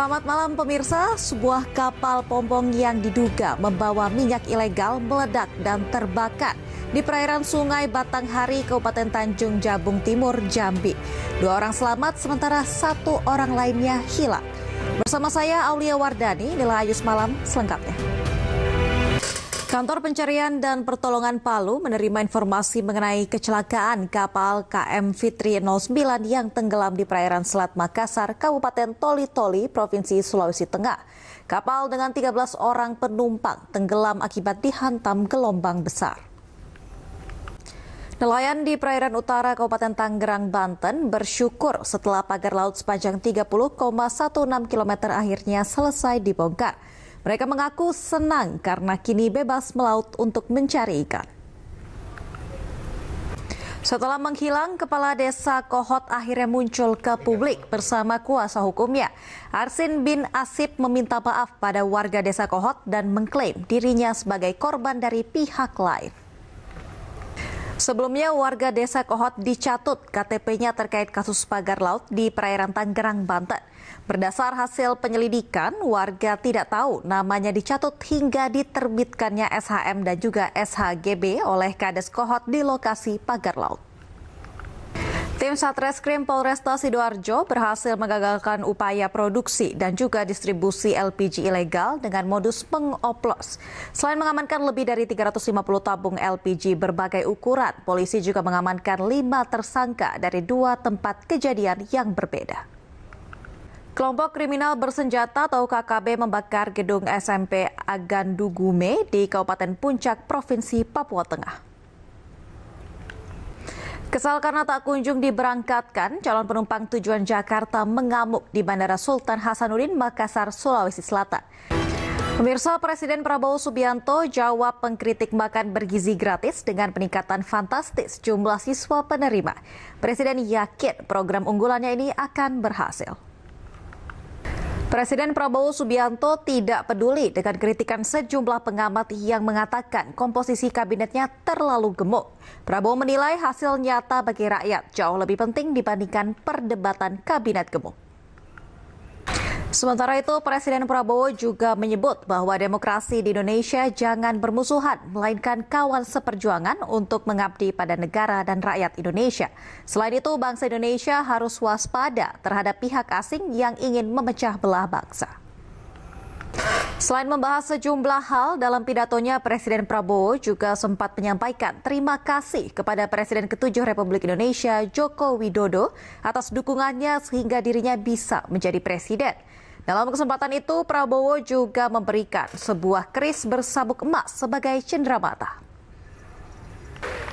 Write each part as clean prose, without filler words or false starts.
Selamat malam pemirsa, sebuah kapal pompong yang diduga membawa minyak ilegal meledak dan terbakar di perairan Sungai Batanghari, Kabupaten Tanjung Jabung Timur, Jambi. 2 orang selamat sementara 1 orang lainnya hilang. Bersama saya Aulia Wardani, inilah Ayus Malam selengkapnya. Kantor Pencarian dan Pertolongan Palu menerima informasi mengenai kecelakaan kapal KM Fitri 09 yang tenggelam di perairan Selat Makassar, Kabupaten Toli-Toli, Provinsi Sulawesi Tengah. Kapal dengan 13 orang penumpang tenggelam akibat dihantam gelombang besar. Nelayan di perairan utara Kabupaten Tangerang, Banten bersyukur setelah pagar laut sepanjang 30,16 km akhirnya selesai dibongkar. Mereka mengaku senang karena kini bebas melaut untuk mencari ikan. Setelah menghilang, Kepala Desa Kohot akhirnya muncul ke publik bersama kuasa hukumnya. Arsin bin Asip meminta maaf pada warga Desa Kohot dan mengklaim dirinya sebagai korban dari pihak lain. Sebelumnya, warga Desa Kohot dicatut KTP-nya terkait kasus pagar laut di perairan Tangerang, Banten. Berdasar hasil penyelidikan, warga tidak tahu namanya dicatut hingga diterbitkannya SHM dan juga SHGB oleh Kades Kohot di lokasi pagar laut. Tim Satreskrim Polresta Sidoarjo berhasil menggagalkan upaya produksi dan juga distribusi LPG ilegal dengan modus pengoplos. Selain mengamankan lebih dari 350 tabung LPG berbagai ukuran, polisi juga mengamankan 5 tersangka dari 2 tempat kejadian yang berbeda. Kelompok kriminal bersenjata atau KKB membakar gedung SMP Agandugume di Kabupaten Puncak, Provinsi Papua Tengah. Kesal karena tak kunjung diberangkatkan, calon penumpang tujuan Jakarta mengamuk di Bandara Sultan Hasanuddin, Makassar, Sulawesi Selatan. Pemirsa, Presiden Prabowo Subianto jawab pengkritik makan bergizi gratis dengan peningkatan fantastis jumlah siswa penerima. Presiden yakin program unggulannya ini akan berhasil. Presiden Prabowo Subianto tidak peduli dengan kritikan sejumlah pengamat yang mengatakan komposisi kabinetnya terlalu gemuk. Prabowo menilai hasil nyata bagi rakyat jauh lebih penting dibandingkan perdebatan kabinet gemuk. Sementara itu, Presiden Prabowo juga menyebut bahwa demokrasi di Indonesia jangan bermusuhan, melainkan kawan seperjuangan untuk mengabdi pada negara dan rakyat Indonesia. Selain itu, bangsa Indonesia harus waspada terhadap pihak asing yang ingin memecah belah bangsa. Selain membahas sejumlah hal, dalam pidatonya Presiden Prabowo juga sempat menyampaikan terima kasih kepada Presiden ke-7 Republik Indonesia Joko Widodo atas dukungannya sehingga dirinya bisa menjadi presiden. Dalam kesempatan itu, Prabowo juga memberikan sebuah keris bersabuk emas sebagai cenderamata.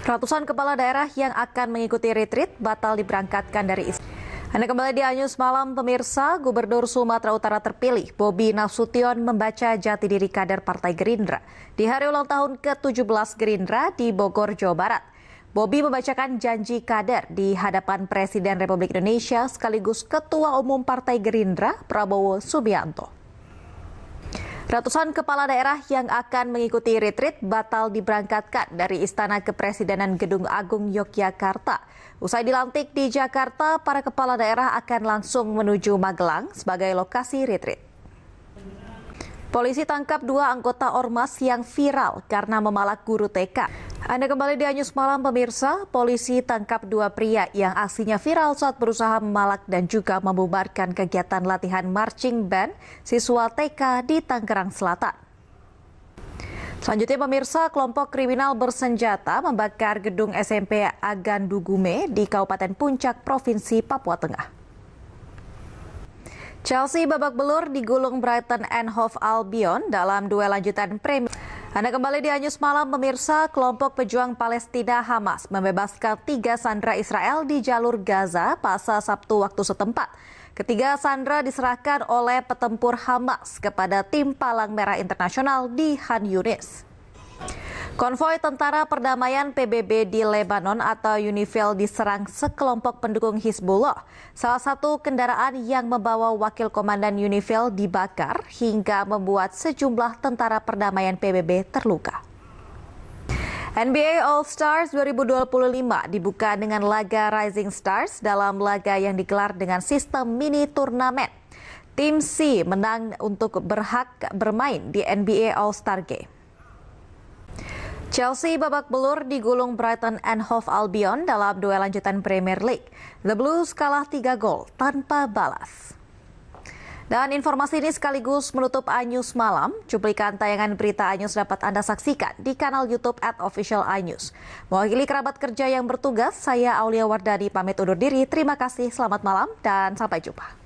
Ratusan kepala daerah yang akan mengikuti retreat batal diberangkatkan dari Istana. Anda kembali di Anyus Malam, pemirsa. Gubernur Sumatera Utara terpilih Bobi Nasution membaca jati diri kader Partai Gerindra di hari ulang tahun ke-17 Gerindra di Bogor, Jawa Barat. Bobi membacakan janji kader di hadapan Presiden Republik Indonesia sekaligus Ketua Umum Partai Gerindra Prabowo Subianto. Ratusan kepala daerah yang akan mengikuti retreat batal diberangkatkan dari Istana Kepresidenan Gedung Agung Yogyakarta. Usai dilantik di Jakarta, para kepala daerah akan langsung menuju Magelang sebagai lokasi retreat. Polisi tangkap 2 anggota Ormas yang viral karena memalak guru TK. Anda kembali di Anyus Malam, pemirsa. Polisi tangkap 2 pria yang aksinya viral saat berusaha memalak dan juga membubarkan kegiatan latihan marching band siswa TK di Tangerang Selatan. Selanjutnya, pemirsa, kelompok kriminal bersenjata membakar gedung SMP Agandugume di Kabupaten Puncak, Provinsi Papua Tengah. Chelsea babak belur digulung Brighton and Hove Albion dalam duel lanjutan Premier. Anda kembali di Anyus Malam, pemirsa. Kelompok pejuang Palestina Hamas membebaskan 3 sandera Israel di jalur Gaza pada Sabtu waktu setempat. Ketiga sandera diserahkan oleh petempur Hamas kepada tim Palang Merah Internasional di Khan Yunis. Konvoi Tentara Perdamaian PBB di Lebanon atau UNIFIL diserang sekelompok pendukung Hizbullah. Salah satu kendaraan yang membawa wakil komandan UNIFIL dibakar hingga membuat sejumlah tentara perdamaian PBB terluka. NBA All-Stars 2025 dibuka dengan laga Rising Stars dalam laga yang digelar dengan sistem mini turnamen. Tim C menang untuk berhak bermain di NBA All-Star Game. Chelsea babak belur digulung Brighton and Hove Albion dalam duel lanjutan Premier League. The Blues kalah 3 gol tanpa balas. Dan informasi ini sekaligus menutup iNews Malam. Cuplikan tayangan berita iNews dapat Anda saksikan di kanal YouTube @official iNews. Mewakili kerabat kerja yang bertugas, saya Aulia Wardani pamit undur diri. Terima kasih, selamat malam, dan sampai jumpa.